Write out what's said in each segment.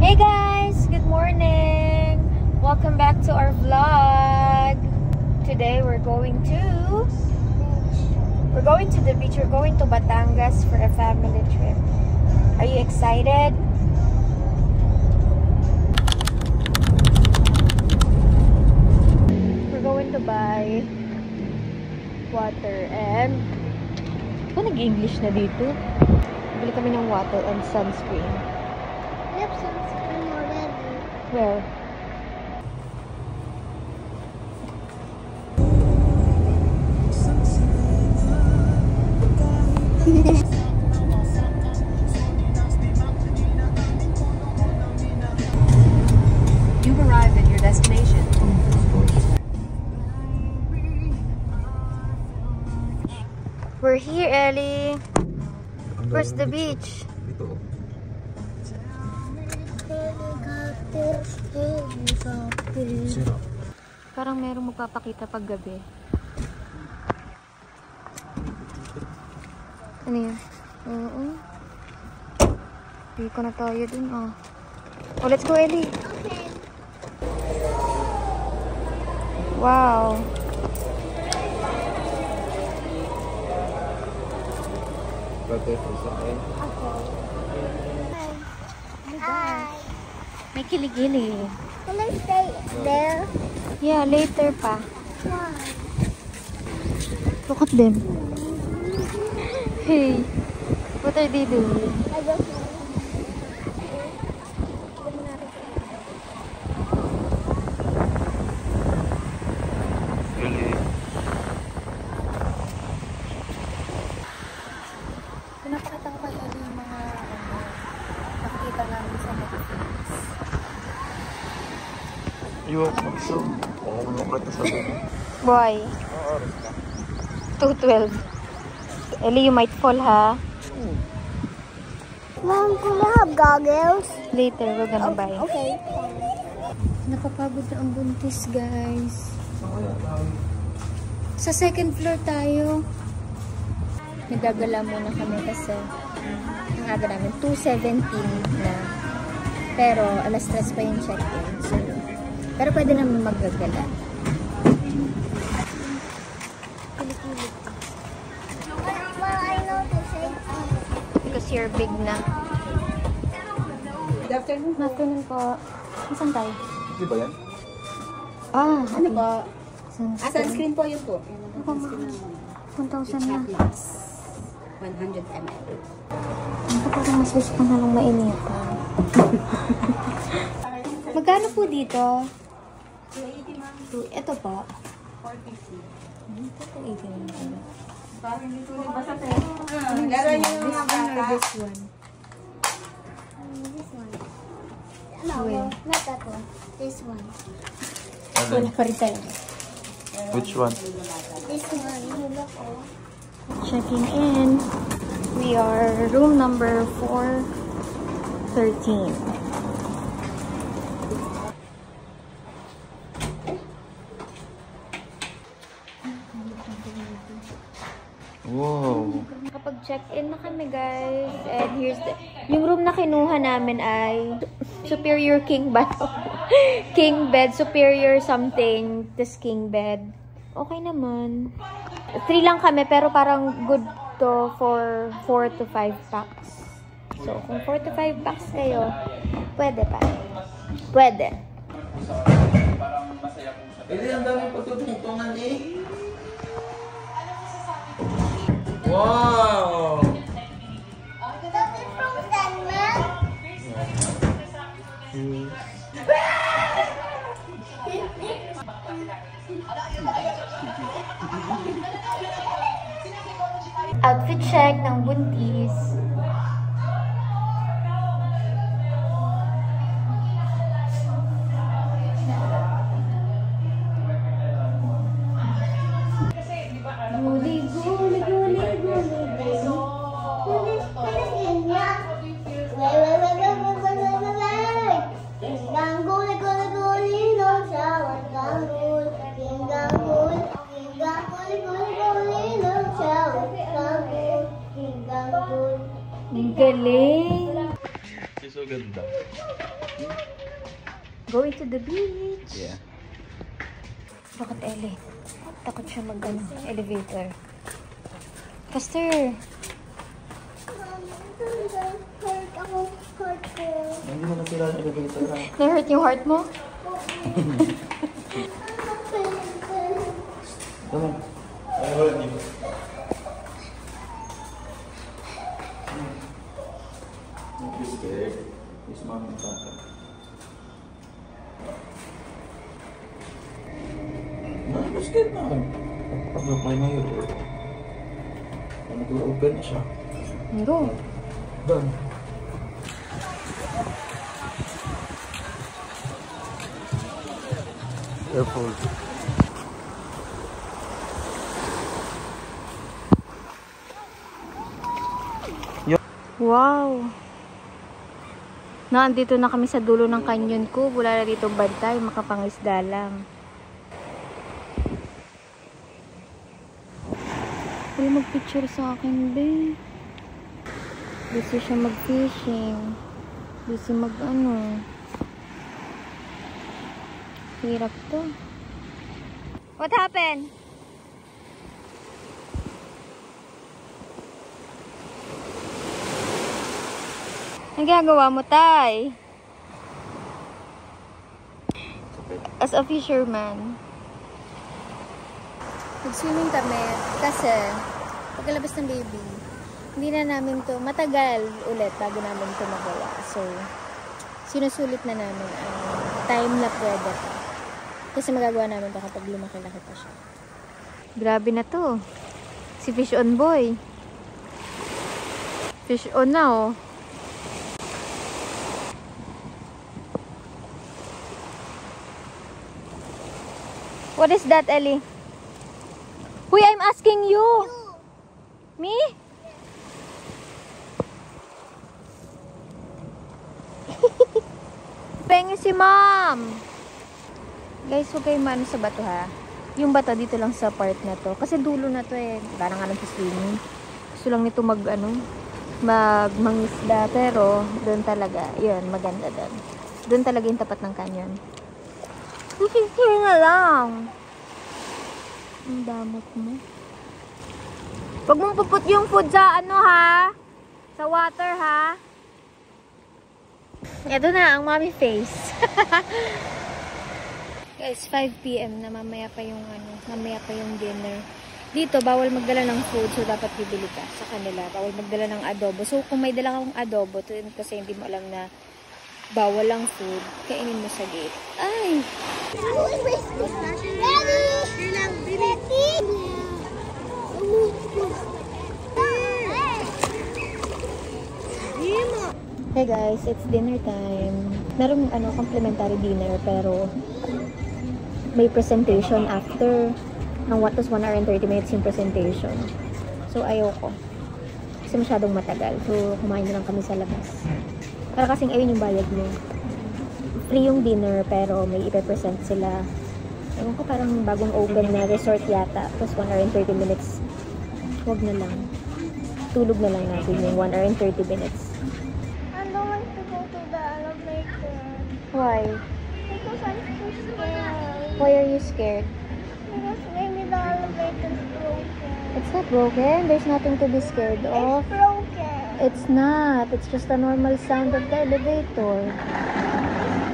Hey guys! Good morning! Welcome back to our vlog. Today we're going to the beach. We're going to Batangas for a family trip. Are you excited? We're going to buy water and nag-English na dito. Bili kami ng water and sunscreen. We have sunscreen already. Where? You've arrived at your destination. We're here, Ellie. Where's the beach? Parang merong magpapakita pag gabi. Ano yan? Oo. Hindi ko na tayo dun, oh. Oh, let's go, Ellie. Okay. Wow. Hi. May kilig-kilig. Can I stay there? Yeah, later pa. Why? Look at them. Hey, what are they doing? I don't know. Pinapakita ko kayo yung mga nakikita namin sa Netflix. Yung so, mga sa Boy. 2:12. Ellie, you might fall, ha? Mom, can I have goggles? Later, we're gonna buy. Okay. Napapagod na ang buntis, guys. Sa second floor tayo. Nagagala muna kami kasi ang aga namin, 2:17 na. Pero, alas 3 pa yung check-in. So, pero pwede naman maggagala. Well, I know the safety. Because you're big na. Good afternoon. Afternoon po. Saan tayo? Di ba yan? Ah, Ano ba? sunscreen. Sunscreen po yun po. Ako, 1,000 na. 100 ml. Ito parang mas gusto ko na lang mainitan. Magkano po dito? 280 ma'am. Ito po. 450. Ito po 80 na. Parang hindi ko nabasa tayo. Laro nyo yung mga bata. This one. This one. No, Wait. not that one. This one. Wala pa rin tayo. Which one? This one. You look old. Checking in. We are room number 413. Wow. Kapag check-in na kami, guys, and here's yung room na kinuha namin ay Superior King ba? King bed, Superior something, this king bed. Okay naman. 3 lang kami, pero parang good to for 4 to 5 packs. So, kung 4 to 5 packs kayo, pwede pa. Pwede. Hindi, ang dami pagtutungtungan eh. Wow! That is from Denmark. Outfit check ng buntis. Guli, guli, guli, guli, guli. Ang galing. So ganda. Going to the beach. Yeah. Bakit Ellie? Takot siya elevator. Caster! Hindi mo nasira ang elevator ha. Na-hurt yung heart mo? Come on. I hold you. Don't be scared. His mom and papa. No, you're scared now. Pag-apply na yun. Nag-open na siya. Go. Done. Careful. Wow! Nandito na kami sa dulo ng canyon ko. Wala na dito bantay. Makapangisda lang. Wala mag-picture sa akin, be. Busy siya mag-fishing. Busy mag-ano. Hirap to. What happened? Ang ginagawa mo, Tay? As a fisherman, nag-swimming kami kasi pagkalabas ng baby, hindi na namin to, matagal ulit bago namin to magawa. So, sinusulit na namin ang time na pwede pa. Kasi magagawa namin to kapag lumaki-laki pa siya. Grabe na to. Si Fish On Boy. Fish On na, oh. What is that, Ellie? Huy, I'm asking you. Me? Pengi si Mom. Guys, huwag kayo maano sa bato ha. Yung bato dito lang sa part na to. Kasi dulo na to eh. Parang alam sa swimming. Gusto lang nito mangisda. Pero, doon talaga. Yun, maganda doon. Doon talaga yung tapat ng canyon. Picture nga lang. Ang damot mo. Huwag mong puput yung food sa ano ha. Sa water ha. Ito na ang mommy face. Guys, 5 PM na mamaya pa yung dinner. Dito bawal magdala ng food, so dapat bibili ka sa kanila. Bawal magdala ng adobo. So kung may dala kang adobo, kasi hindi mo alam na bawal ang food, kainin mo sa gate. Ay! Hey guys, it's dinner time. Meron complimentary dinner pero may presentation after ng what was 1 hour and 30 minutes yung presentation. So ayoko. Kasi masyadong matagal. So kumain na lang kami sa labas. Para kasing ayun yung bayad mo. Free yung dinner pero may ipe-present sila. Ewan ko, parang bagong open na resort yata. Tapos 1 hour and 30 minutes. Huwag na lang. Tulog na lang natin yung 1 hour and 30 minutes. I don't want to go to the elevator. Why? Because I'm too scared. Why are you scared? Because maybe the elevator's broken. It's not broken. There's nothing to be scared of. It's broken. It's not. It's just a normal sound of the elevator.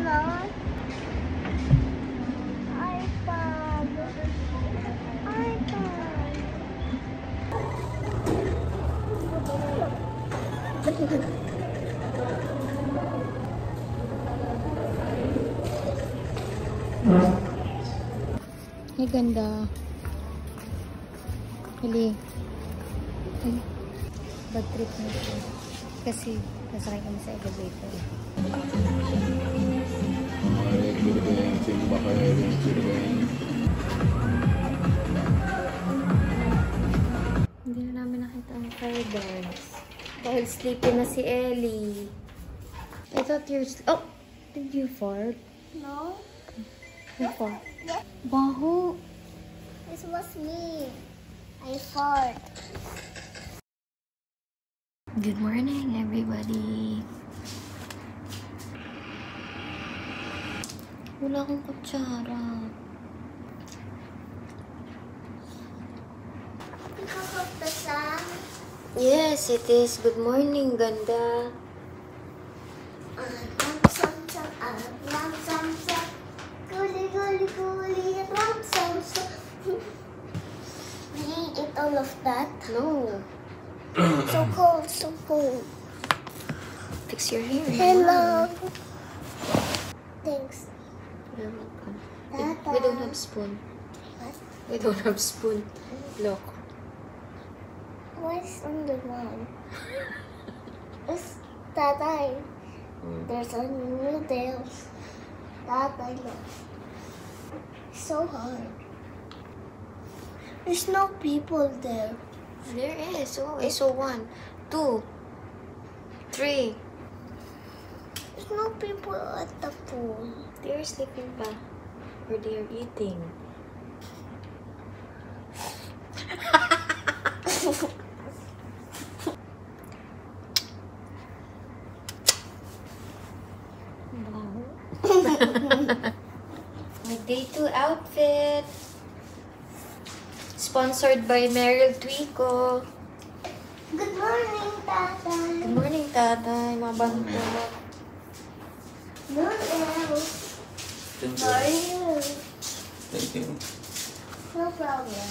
No. iPad. Ay, ganda. Hali. Ay, bad trip na ito. Kasi, nasakay kami sa elevator. Hindi na namin nakita ang fire dance. Dahil sleepy na si Ellie. I thought you're... Oh! Did you fart? No. You fart? Baho! This was me. I fart. Good morning, everybody. Wala akong kutsara. Because of the sun. Yes, it is. Good morning, ganda. Did you eat all of that? No. So cold, so cold. Fix your hair. Hello. Thanks. You're welcome. Tata. We don't have spoon. What? We don't have spoon. Look. What's on the ground? It's Tatay. There's a noodles. Tatay loves. So hard. There's no people there. There is. Oh, I saw 1, 2, 3. There's no people at the pool. They're sleeping pa. Or they're eating. My day 2 outfit. Sponsored by Meryl Twico. Good morning, Tatay. Good morning, Tatay. Mabanto. Noodles. Thank How are you. you? Thank you. No problem.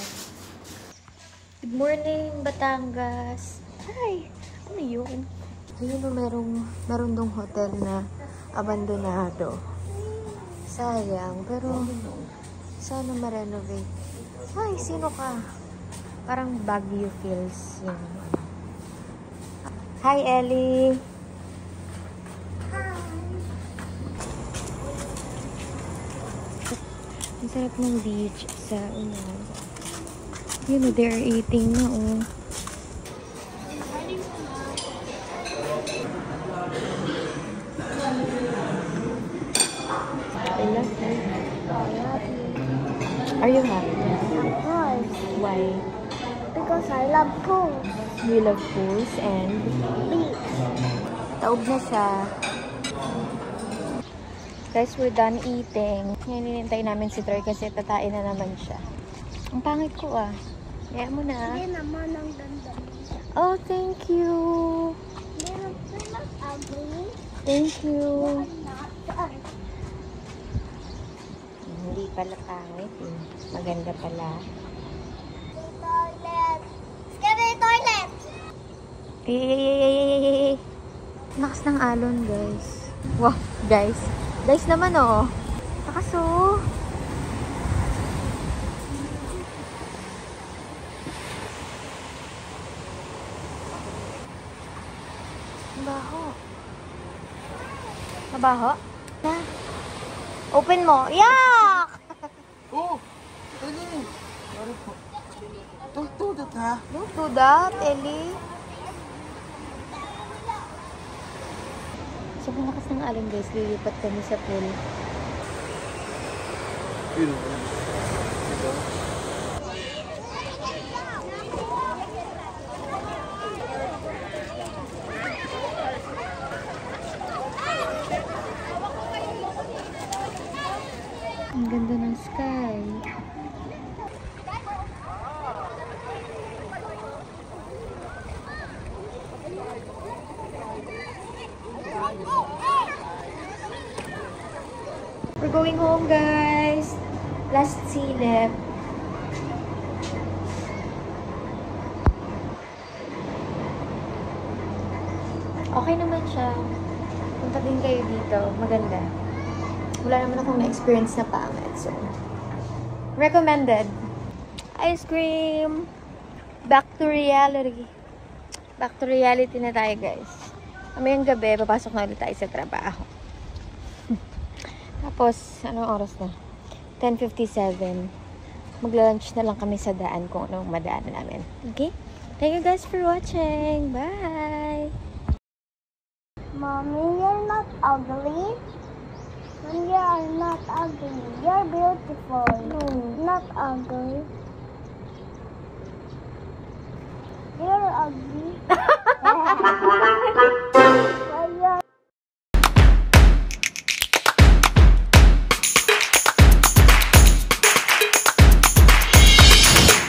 Good morning, Batangas. Hi! Ano yun? Ayun o, meron dong hotel na abandonado. Sayang, pero sana ma-renovate. Ay, sino ka? Parang Baguio feels yung ano. Hi, Ellie! Ang sarap ng beach sa umaga. Yun o, they're eating na o. I love you. Are you happy? Of course. Why? Because I love pool. You love pools and Beach. taob na siya. Guys, we're done eating. Ngayon hinintay namin si Troy kasi tatain na naman siya. Ang pangit ko ah. Kaya mo na. Hindi naman ang ganda. Oh, thank you. They're not ugly. Thank you. Not Hindi pala pangit eh. Maganda pala. toilet. Scary toilet. Eh, lakas ng alon, guys. Wow, guys. Guys naman, oh. Lakas, oh. Mabaho. Mabaho? Na. Open mo. Yak! Oh! Ellie! Sorry po. Don't do that, ha? Don't do that, Ellie. Sobrang lakas ng alon, guys. Lilipat kami sa pool. Ang ganda ng sky. We're going home, guys. Last silip. Okay naman siya. Punta din kayo dito. Maganda. Wala naman akong na-experience na pangit. So, recommended. Ice cream. Back to reality. Back to reality na tayo, guys. Mamayang gabi, papasok na ulit tayo sa trabaho. Tapos, anong oras na? 10:57. Magla-lunch na lang kami sa daan kung anong madaanan namin. Okay? Thank you guys for watching. Bye! Mommy, you're not ugly. When you are not ugly, you're beautiful. No. Not ugly. You're ugly.